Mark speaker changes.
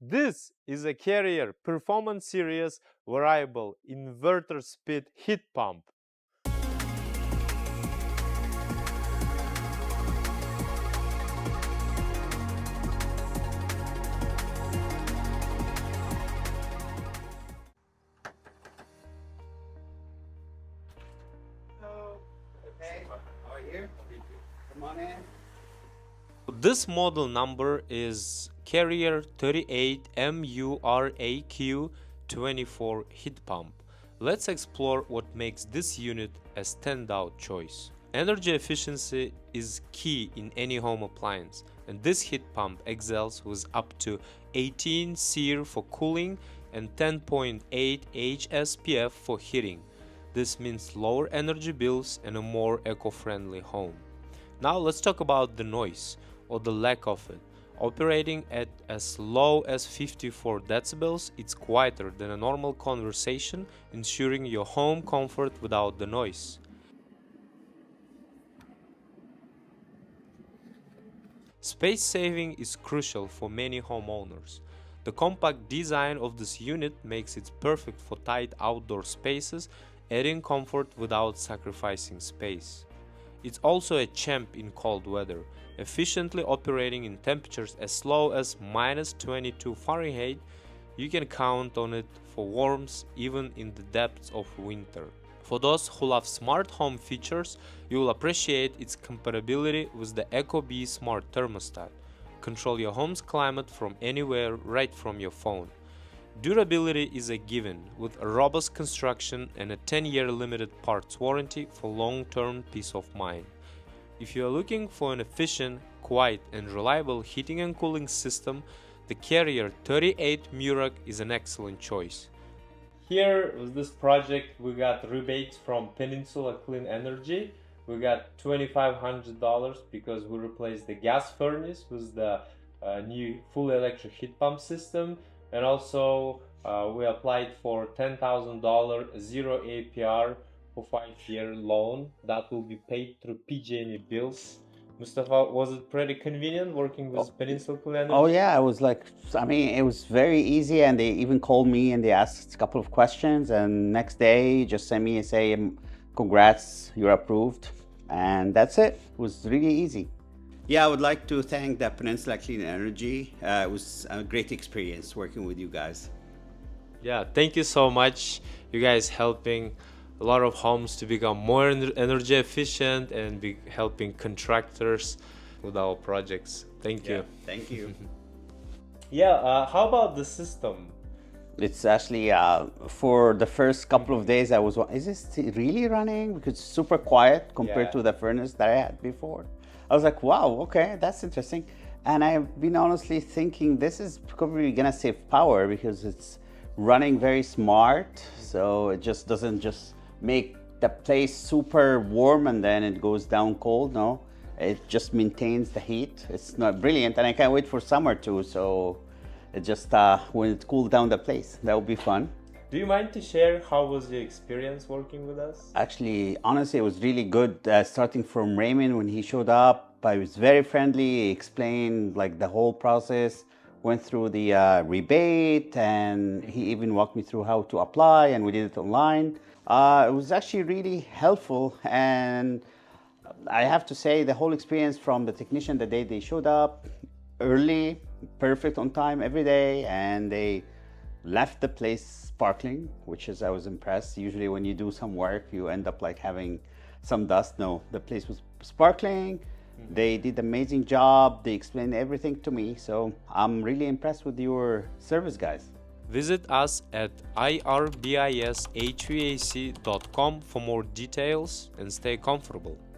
Speaker 1: This is a Carrier Performance Series variable inverter speed heat pump.
Speaker 2: Okay, how are you? Come on in.
Speaker 1: This model number is Carrier 38MURAQ24 heat pump. Let's explore what makes this unit a standout choice. Energy efficiency is key in any home appliance, and this heat pump excels with up to 18 SEER for cooling and 10.8 HSPF for heating. This means lower energy bills and a more eco-friendly home. Now let's talk about the noise, or the lack of it. Operating at as low as 54 decibels, it's quieter than a normal conversation, ensuring your home comfort without the noise. Space saving is crucial for many homeowners. The compact design of this unit makes it perfect for tight outdoor spaces, adding comfort without sacrificing space. It's also a champ in cold weather, efficiently operating in temperatures as low as -22 Fahrenheit. You can count on it for warmth even in the depths of winter. For those who love smart home features, you will appreciate its compatibility with the Ecobee smart thermostat. Control your home's climate from anywhere right from your phone. Durability is a given, with a robust construction and a 10-year limited parts warranty for long-term peace of mind. If you are looking for an efficient, quiet and reliable heating and cooling system, the Carrier 38 Murak is an excellent choice. Here with this project we got rebates from Peninsula Clean Energy. We got $2,500 because we replaced the gas furnace with the new full electric heat pump system, and also we applied for $10,000 zero APR for 5-year loan that will be paid through PG&E bills. Mustafa, was it pretty convenient working with Peninsula Clean Energy?
Speaker 2: Oh yeah, it was like, I mean, it was very easy, and they even called me and they asked a couple of questions, and next day just sent me and say, congrats, you're approved, and that's it. It was really easy. Yeah, I would like to thank the Peninsula Clean Energy. It was a great experience working with you guys.
Speaker 1: Yeah, thank you so much. You guys helping a lot of homes to become more energy efficient and helping contractors with our projects. Thank you.
Speaker 2: Thank you.
Speaker 1: Yeah, how about the system?
Speaker 2: It's actually, for the first couple of days, I was, is this really running? Because it's super quiet compared to the furnace that I had before. I was like, wow, okay, that's interesting. And I've been honestly thinking this is probably gonna save power because it's running very smart. So it just doesn't just make the place super warm and then it goes down cold. No, it just maintains the heat. It's not brilliant, and I can't wait for summer too. So it just when it cools down the place, that would be fun.
Speaker 1: Do you mind to share how was your experience working with us?
Speaker 2: Actually, honestly, it was really good. Starting from Raymond when he showed up, I was very friendly. He explained like the whole process, went through the rebate, and he even walked me through how to apply, and we did it online. It was actually really helpful, and I have to say the whole experience from the technician, the day they showed up early, perfect on time every day, and they left the place sparkling, which is, I was impressed. Usually when you do some work, you end up like having some dust. No, the place was sparkling. They did an amazing job. They explained everything to me. So I'm really impressed with your service, guys.
Speaker 1: Visit us at IRBIS HVAC.com for more details and stay comfortable.